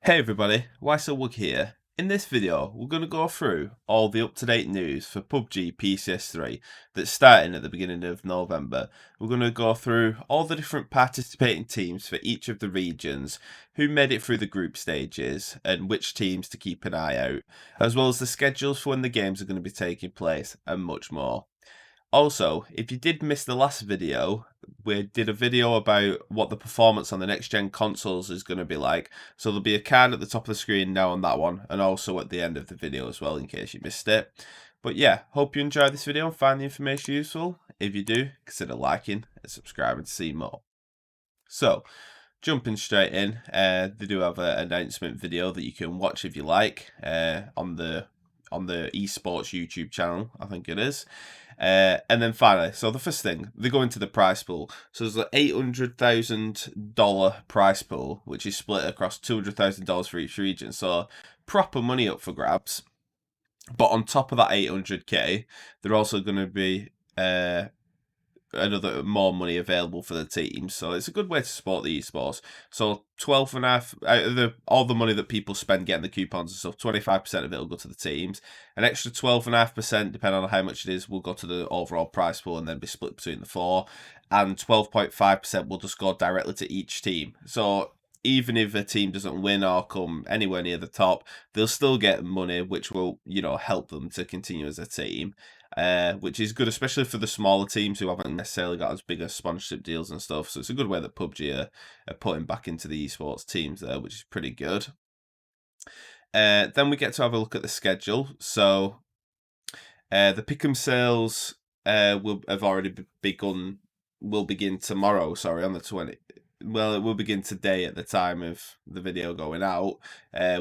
Hey everybody, So Wookie here. In this video, we're going to go through all the up-to-date news for Pubg Pcs3 that's starting at the beginning of November. We're going to go through all the different participating teams for each of the regions, who made it through the group stages, and which teams to keep an eye out, as well as the schedules for when the games are going to be taking place, and much more. Also, if you did miss the last video, we did a video about what the performance on the next gen consoles is going to be like. So there'll be a card at the top of the screen now on that one, and also at the end of the video as well, in case you missed it. But yeah, hope you enjoyed this video and find the information useful. If you do, consider liking and subscribing to see more. So, jumping straight in, they do have an announcement video that you can watch if you like on the esports YouTube channel, I think it is. And then finally, so the first thing, they go into the prize pool. So there's an $800,000 prize pool, which is split across $200,000 for each region. So proper money up for grabs. But on top of that 800k, they're also going to be another more money available for the teams. So it's a good way to support the esports. So 12.5 out of all the money that people spend getting the coupons and stuff, 25% of it will go to the teams. An extra 12.5%, depending on how much it is, will go to the overall prize pool and then be split between the four. And 12.5% will just go directly to each team. So even if a team doesn't win or come anywhere near the top, they'll still get money, which will, help them to continue as a team. Which is good, especially for the smaller teams who haven't necessarily got as big as sponsorship deals and stuff. So it's a good way that Pubg are putting back into the esports teams there, which is pretty good. Then we get to have a look at the schedule. So the pick'em sales will begin tomorrow. Sorry, on the 20th. Well, it will begin today at the time of the video going out,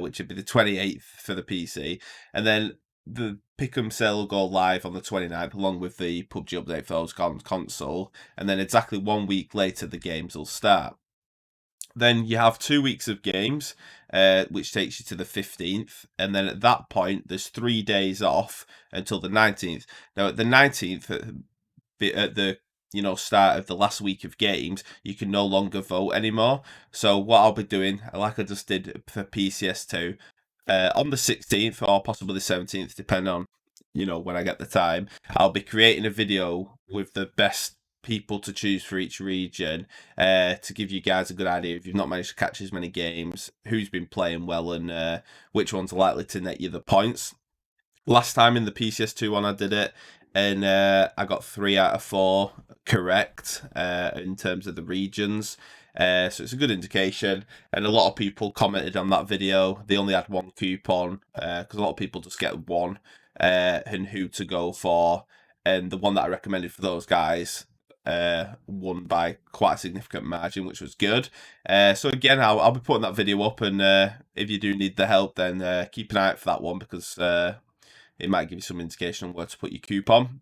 which would be the 28th for the PC, and then the Pick'em sale will go live on the 29th, along with the Pubg update for those console, and then exactly 1 week later the games will start. Then you have 2 weeks of games, which takes you to the 15th, and then at that point there's 3 days off until the 19th. Now at the 19th, at the start of the last week of games, you can no longer vote anymore. So what I'll be doing, like I just did for PCS2, on the 16th or possibly the 17th, depending on when I get the time, I'll be creating a video with the best people to choose for each region, to give you guys a good idea if you've not managed to catch as many games, who's been playing well, and which ones are likely to net you the points. Last time in the PCS2 one I did it, and I got 3 out of 4 correct in terms of the regions. So it's a good indication, and a lot of people commented on that video. They only had 1 coupon, because a lot of people just get 1, and who to go for, and the one that I recommended for those guys won by quite a significant margin, which was good. So again, I'll be putting that video up, and if you do need the help, then keep an eye out for that one, because it might give you some indication on where to put your coupon.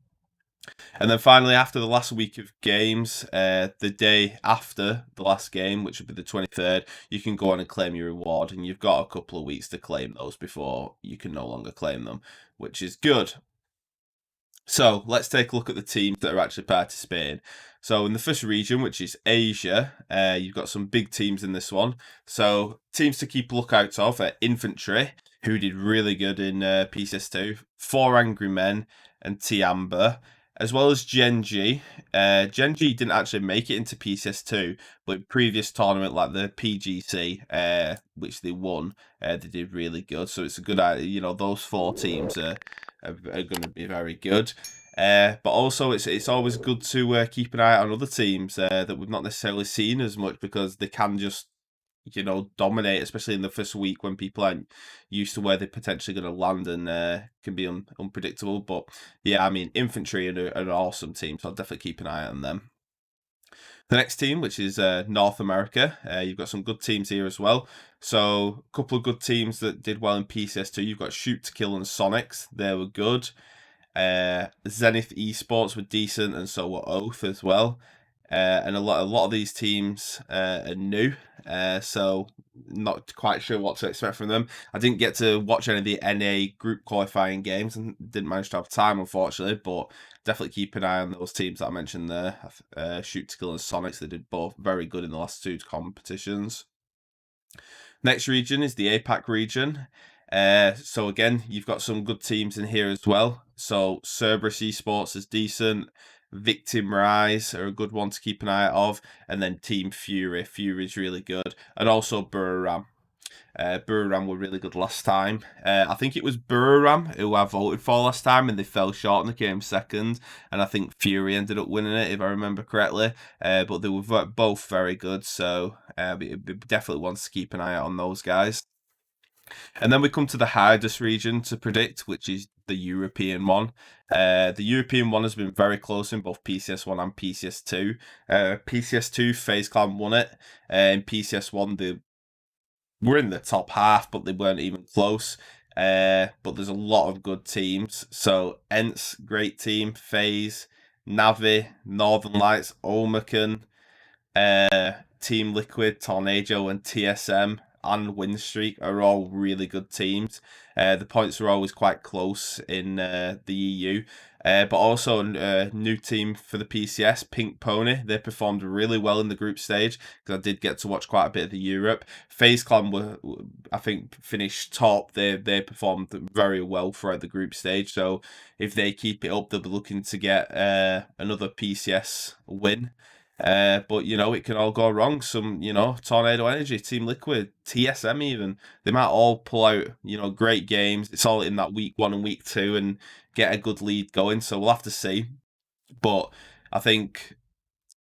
And then finally, after the last week of games, the day after the last game, which would be the 23rd, you can go on and claim your reward, and you've got a couple of weeks to claim those before you can no longer claim them, which is good. So let's take a look at the teams that are actually participating. So in the first region, which is Asia, you've got some big teams in this one. So teams to keep a lookout of are Infantry, who did really good in PCS2, 4 Angry Men, and Tiamba, as well as Genji. Genji didn't actually make it into PCS2, but previous tournament like the PGC, which they won, they did really good. So it's a good idea. Those 4 teams are going to be very good. But also, it's always good to keep an eye on other teams that we've not necessarily seen as much, because they can just dominate, especially in the first week when people aren't used to where they're potentially going to land, and can be unpredictable. But yeah, I mean, Infantry are an awesome team, so I'll definitely keep an eye on them. The next team, which is North America, you've got some good teams here as well. So a couple of good teams that did well in PCS2. You've got Shoot to Kill and Sonics. They were good. Zenith Esports were decent, and so were Oath as well. And a lot of these teams are new, so not quite sure what to expect from them. I didn't get to watch any of the NA group qualifying games and didn't manage to have time, unfortunately, but definitely keep an eye on those teams that I mentioned there. Shoot to Kill and Sonics, they did both very good in the last 2 competitions. Next region is the APAC region. So again, you've got some good teams in here as well. So Cerberus Esports is decent. Victim Rise are a good one to keep an eye out of. And then Team Fury. Fury's really good. And also Buriram. Buriram were really good last time. I think it was Buriram who I voted for last time, and they fell short and they came second. And I think Fury ended up winning it, if I remember correctly. But they were both very good, so it definitely wants to keep an eye out on those guys. And then we come to the hardest region to predict, which is the European one. The European one has been very close in both PCS1 and PCS2. PCS2, FaZe Clan won it. In PCS1, they were in the top half, but they weren't even close. But there's a lot of good teams. So Ents, great team. FaZe, Navi, Northern Lights, Omicron, Team Liquid, Tornado, and TSM and Winstreak are all really good teams. The points are always quite close in the EU. But also a new team for the PCS, Pink Pony. They performed really well in the group stage because I did get to watch quite a bit of the Europe. FaZe Clan were, I think, finished top. They performed very well throughout the group stage. So if they keep it up, they'll be looking to get another PCS win. But it can all go wrong. Some, Tornado Energy, Team Liquid, TSM even, they might all pull out, great games. It's all in that week 1 and week 2 and get a good lead going. So we'll have to see. But I think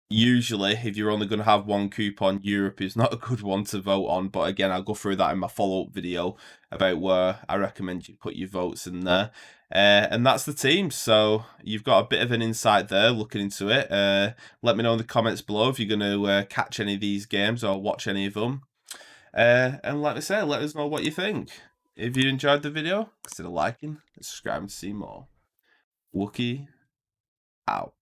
usually if you're only going to have one coupon, Europe is not a good one to vote on. But again, I'll go through that in my follow-up video about where I recommend you put your votes in there. And that's the team. So you've got a bit of an insight there looking into it. Let me know in the comments below if you're going to catch any of these games or watch any of them. And like I said, let us know what you think. If you enjoyed the video, consider liking and subscribing to see more. Wookie out.